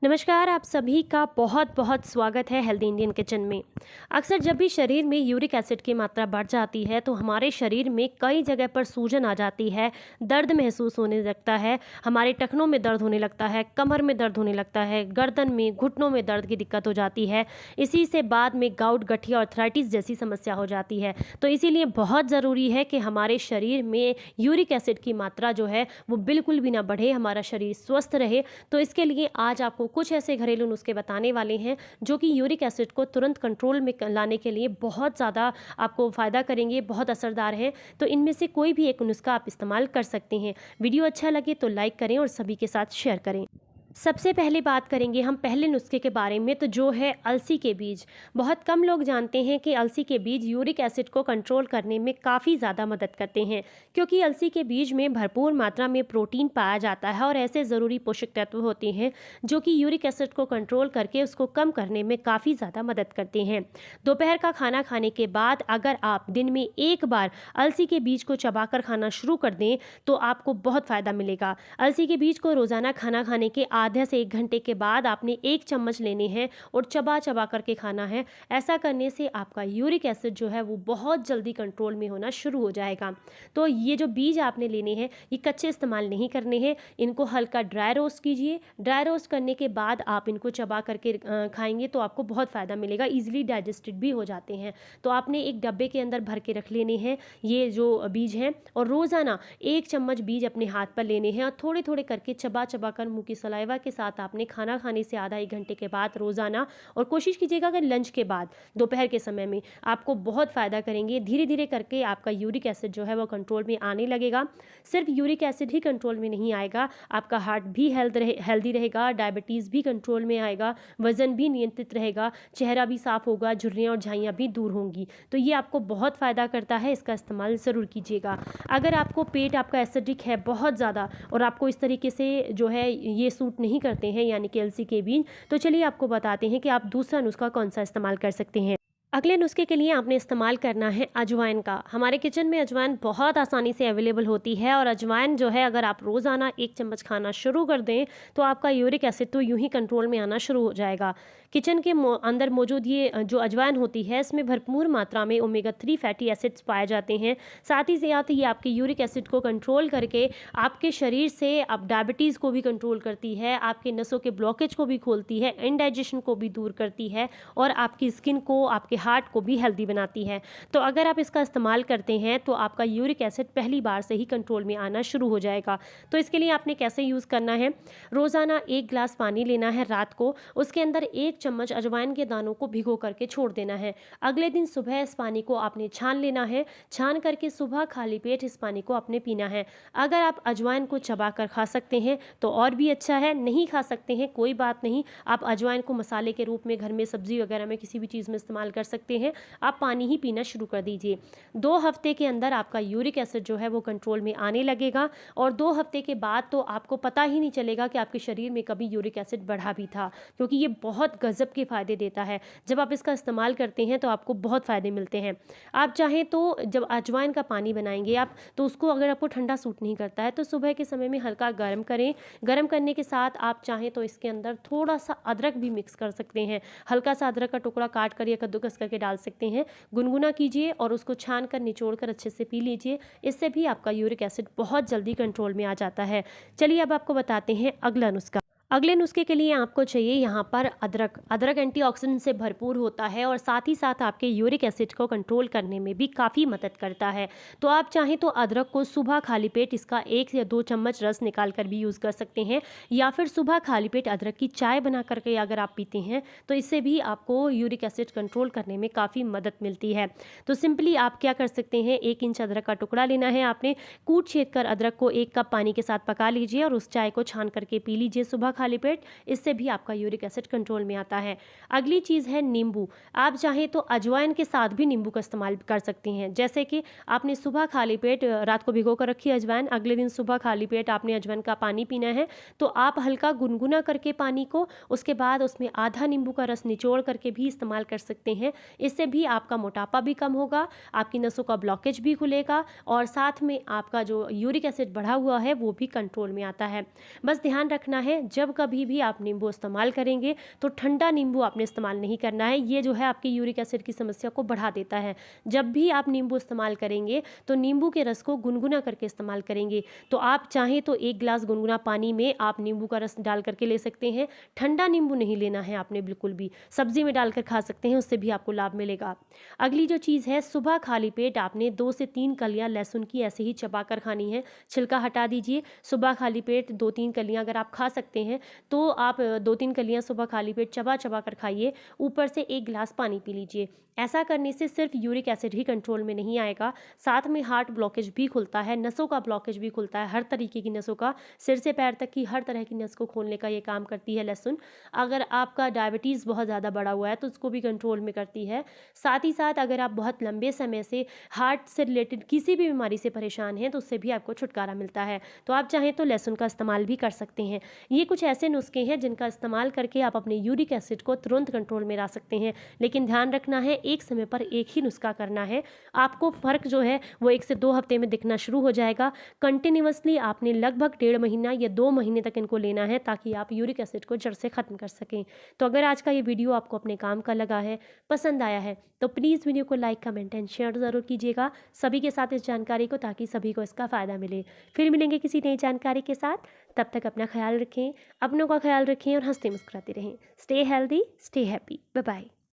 नमस्कार, आप सभी का बहुत बहुत स्वागत है हेल्दी इंडियन किचन में। अक्सर जब भी शरीर में यूरिक एसिड की मात्रा बढ़ जाती है तो हमारे शरीर में कई जगह पर सूजन आ जाती है, दर्द महसूस होने लगता है, हमारे टखनों में दर्द होने लगता है, कमर में दर्द होने लगता है, गर्दन में, घुटनों में दर्द की दिक्कत हो जाती है। इसी से बाद में गाउट, गठिया, आर्थराइटिस जैसी समस्या हो जाती है। तो इसीलिए बहुत ज़रूरी है कि हमारे शरीर में यूरिक एसिड की मात्रा जो है वो बिल्कुल भी ना बढ़े, हमारा शरीर स्वस्थ रहे। तो इसके लिए आज आपको कुछ ऐसे घरेलू नुस्खे बताने वाले हैं जो कि यूरिक एसिड को तुरंत कंट्रोल में लाने के लिए बहुत ज़्यादा आपको फ़ायदा करेंगे, बहुत असरदार हैं। तो इनमें से कोई भी एक नुस्खा आप इस्तेमाल कर सकते हैं। वीडियो अच्छा लगे तो लाइक करें और सभी के साथ शेयर करें। सबसे पहले बात करेंगे हम पहले नुस्खे के बारे में, तो जो है अलसी के बीज। बहुत कम लोग जानते हैं कि अलसी के बीज यूरिक एसिड को कंट्रोल करने में काफ़ी ज़्यादा मदद करते हैं, क्योंकि अलसी के बीज में भरपूर मात्रा में प्रोटीन पाया जाता है और ऐसे ज़रूरी पोषक तत्व होते हैं जो कि यूरिक एसिड को कंट्रोल करके उसको कम करने में काफ़ी ज़्यादा मदद करते हैं। दोपहर का खाना खाने के बाद अगर आप दिन में एक बार अलसी के बीज को चबाकर खाना शुरू कर दें तो आपको बहुत फ़ायदा मिलेगा। अलसी के बीज को रोज़ाना खाना खाने के आधे से 1 घंटे के बाद आपने 1 चम्मच लेने हैं और चबा चबा करके खाना है। ऐसा करने से आपका यूरिक एसिड जो है वो बहुत जल्दी कंट्रोल में होना शुरू हो जाएगा। तो ये जो बीज आपने लेने हैं ये कच्चे इस्तेमाल नहीं करने हैं, इनको हल्का ड्राई रोस्ट कीजिए। ड्राई रोस्ट करने के बाद आप इनको चबा करके खाएंगे तो आपको बहुत फ़ायदा मिलेगा, ईजिली डाइजेस्टेड भी हो जाते हैं। तो आपने एक डब्बे के अंदर भर के रख लेने हैं ये जो बीज हैं और रोज़ाना 1 चम्मच बीज अपने हाथ पर लेने हैं और थोड़े थोड़े करके चबा चबा कर मुँह की सलाइवा के साथ आपने खाना खाने से आधा 1 घंटे के बाद रोज़ाना, और कोशिश कीजिएगा कि लंच के बाद दोपहर के समय में आपको बहुत फ़ायदा करेंगे। धीरे धीरे करके आपका यूरिक एसिड जो है वो कंट्रोल में आने लगेगा। सिर्फ यूरिक एसिड ही कंट्रोल में नहीं आएगा, आपका हार्ट भी हेल्दी रहेगा, डायबिटीज़ भी कंट्रोल में आएगा, वज़न भी नियंत्रित रहेगा, चेहरा भी साफ़ होगा, झुर्रियाँ और झाइयाँ भी दूर होंगी। तो ये आपको बहुत फ़ायदा करता है, इसका इस्तेमाल ज़रूर कीजिएगा। अगर आपको पेट आपका एसिडिक है बहुत ज़्यादा और आपको इस तरीके से जो है ये सूट नहीं करते हैं यानी कि अलसी के बीज, तो चलिए आपको बताते हैं कि आप दूसरा नुस्खा कौन सा इस्तेमाल कर सकते हैं। अगले नुस्खे के लिए आपने इस्तेमाल करना है अजवाइन का। हमारे किचन में अजवाइन बहुत आसानी से अवेलेबल होती है और अजवाइन जो है अगर आप रोज़ाना 1 चम्मच खाना शुरू कर दें तो आपका यूरिक एसिड तो यूं ही कंट्रोल में आना शुरू हो जाएगा। किचन के अंदर मौजूद ये जो अजवाइन होती है इसमें भरपूर मात्रा में ओमेगा 3 फैटी एसिड्स पाए जाते हैं। साथ ही साथ ये आपके यूरिक एसिड को कंट्रोल करके आपके शरीर से आप डायबिटीज़ को भी कंट्रोल करती है, आपके नसों के ब्लॉकेज को भी खोलती है, इंडाइजेशन को भी दूर करती है और आपकी स्किन को, आपके हार्ट को भी हेल्दी बनाती है। तो अगर आप इसका इस्तेमाल करते हैं तो आपका यूरिक एसिड पहली बार से ही कंट्रोल में आना शुरू हो जाएगा। तो इसके लिए आपने कैसे यूज़ करना है, रोज़ाना 1 गिलास पानी लेना है रात को, उसके अंदर 1 चम्मच अजवाइन के दानों को भिगो करके छोड़ देना है। अगले दिन सुबह इस पानी को आपने छान लेना है, छान करके सुबह खाली पेट इस पानी को आपने पीना है। अगर आप अजवाइन को चबा कर खा सकते हैं तो और भी अच्छा है, नहीं खा सकते हैं कोई बात नहीं, आप अजवाइन को मसाले के रूप में घर में सब्जी वगैरह में किसी भी चीज़ में इस्तेमाल कर सकते हैं। आप पानी ही पीना शुरू कर दीजिए। 2 हफ्ते के अंदर आपका यूरिक एसिड जो है वो कंट्रोल में आने लगेगा और 2 हफ्ते के बाद तो आपको पता ही नहीं चलेगा कि आपके शरीर में कभी यूरिक एसिड बढ़ा भी था, क्योंकि ये बहुत गजब के फ़ायदे देता है। जब आप इसका इस्तेमाल करते हैं तो आपको बहुत फ़ायदे मिलते हैं। आप चाहें तो जब अजवाइन का पानी बनाएंगे आप, तो उसको अगर आपको ठंडा सूट नहीं करता है तो सुबह के समय में हल्का गर्म करें। गर्म करने के साथ आप चाहें तो इसके अंदर थोड़ा सा अदरक भी मिक्स कर सकते हैं, हल्का सा अदरक का टुकड़ा काट कर या कद्दूकस करके डाल सकते हैं। गुनगुना कीजिए और उसको छान कर निचोड़ कर अच्छे से पी लीजिए। इससे भी आपका यूरिक एसिड बहुत जल्दी कंट्रोल में आ जाता है। चलिए अब आपको बताते हैं अगला नुस्खा। अगले नुस्खे के लिए आपको चाहिए यहाँ पर अदरक। अदरक एंटीऑक्सीडेंट से भरपूर होता है और साथ ही साथ आपके यूरिक एसिड को कंट्रोल करने में भी काफ़ी मदद करता है। तो आप चाहें तो अदरक को सुबह खाली पेट इसका 1 या 2 चम्मच रस निकाल कर भी यूज़ कर सकते हैं, या फिर सुबह खाली पेट अदरक की चाय बना करके अगर आप पीते हैं तो इससे भी आपको यूरिक एसिड कंट्रोल करने में काफ़ी मदद मिलती है। तो सिंपली आप क्या कर सकते हैं, 1 इंच अदरक का टुकड़ा लेना है आपने, कूट छेद कर अदरक को 1 कप पानी के साथ पका लीजिए और उस चाय को छान करके पी लीजिए सुबह खाली पेट। इससे भी आपका यूरिक एसिड कंट्रोल में आता है। अगली चीज़ है नींबू। आप चाहें तो अजवाइन के साथ भी नींबू का इस्तेमाल कर सकती हैं। जैसे कि आपने सुबह खाली पेट रात को भिगो कर रखी अजवाइन, अगले दिन सुबह खाली पेट आपने अजवाइन का पानी पीना है, तो आप हल्का गुनगुना करके पानी को, उसके बाद उसमें आधा नींबू का रस निचोड़ करके भी इस्तेमाल कर सकते हैं। इससे भी आपका मोटापा भी कम होगा, आपकी नसों का ब्लॉकेज भी खुलेगा और साथ में आपका जो यूरिक एसिड बढ़ा हुआ है वो भी कंट्रोल में आता है। बस ध्यान रखना है, जब जब कभी भी आप नींबू इस्तेमाल करेंगे तो ठंडा नींबू आपने इस्तेमाल नहीं करना है, ये जो है आपकी यूरिक एसिड की समस्या को बढ़ा देता है। जब भी आप नींबू इस्तेमाल करेंगे तो नींबू के रस को गुनगुना करके इस्तेमाल करेंगे। तो आप चाहें तो 1 गिलास गुनगुना पानी में आप नींबू का रस डाल करके ले सकते हैं। ठंडा नींबू नहीं लेना है आपने बिल्कुल भी, सब्जी में डालकर खा सकते हैं, उससे भी आपको लाभ मिलेगा। अगली जो चीज़ है, सुबह खाली पेट आपने 2 से 3 कलियां लहसुन की ऐसे ही चबाकर खानी है, छिलका हटा दीजिए। सुबह खाली पेट 2-3 कलियां अगर आप खा सकते हैं तो आप 2-3 कलियां सुबह खाली पेट चबा चबा कर खाइए, ऊपर से 1 गिलास पानी पी लीजिए। ऐसा करने से सिर्फ यूरिक एसिड ही कंट्रोल में नहीं आएगा, साथ में हार्ट ब्लॉकेज भी खुलता है, नसों का ब्लॉकेज भी खुलता है, हर तरीके की नसों का, सिर से पैर तक की हर तरह की नस को खोलने का ये काम करती है लहसुन। अगर आपका डायबिटीज़ बहुत ज़्यादा बढ़ा हुआ है तो उसको भी कंट्रोल में करती है। साथ ही साथ अगर आप बहुत लंबे समय से हार्ट से रिलेटेड किसी भी बीमारी से परेशान हैं तो उससे भी आपको छुटकारा मिलता है। तो आप चाहें तो लहसुन का इस्तेमाल भी कर सकते हैं। ये कुछ ऐसे नुस्खे हैं जिनका इस्तेमाल करके आप अपने यूरिक एसिड को तुरंत कंट्रोल में ला सकते हैं, लेकिन ध्यान रखना है एक समय पर एक ही नुस्खा करना है। आपको फ़र्क जो है वो 1 से 2 हफ्ते में दिखना शुरू हो जाएगा। कंटिन्यूअसली आपने लगभग 1.5 महीना या 2 महीने तक इनको लेना है ताकि आप यूरिक एसिड को जड़ से ख़त्म कर सकें। तो अगर आज का ये वीडियो आपको अपने काम का लगा है, पसंद आया है, तो प्लीज़ वीडियो को लाइक, कमेंट एंड शेयर ज़रूर कीजिएगा सभी के साथ इस जानकारी को, ताकि सभी को इसका फ़ायदा मिले। फिर मिलेंगे किसी नई जानकारी के साथ, तब तक अपना ख्याल रखें, अपनों का ख्याल रखें और हंसते मुस्कुराते रहें। Stay healthy, stay happy, bye bye.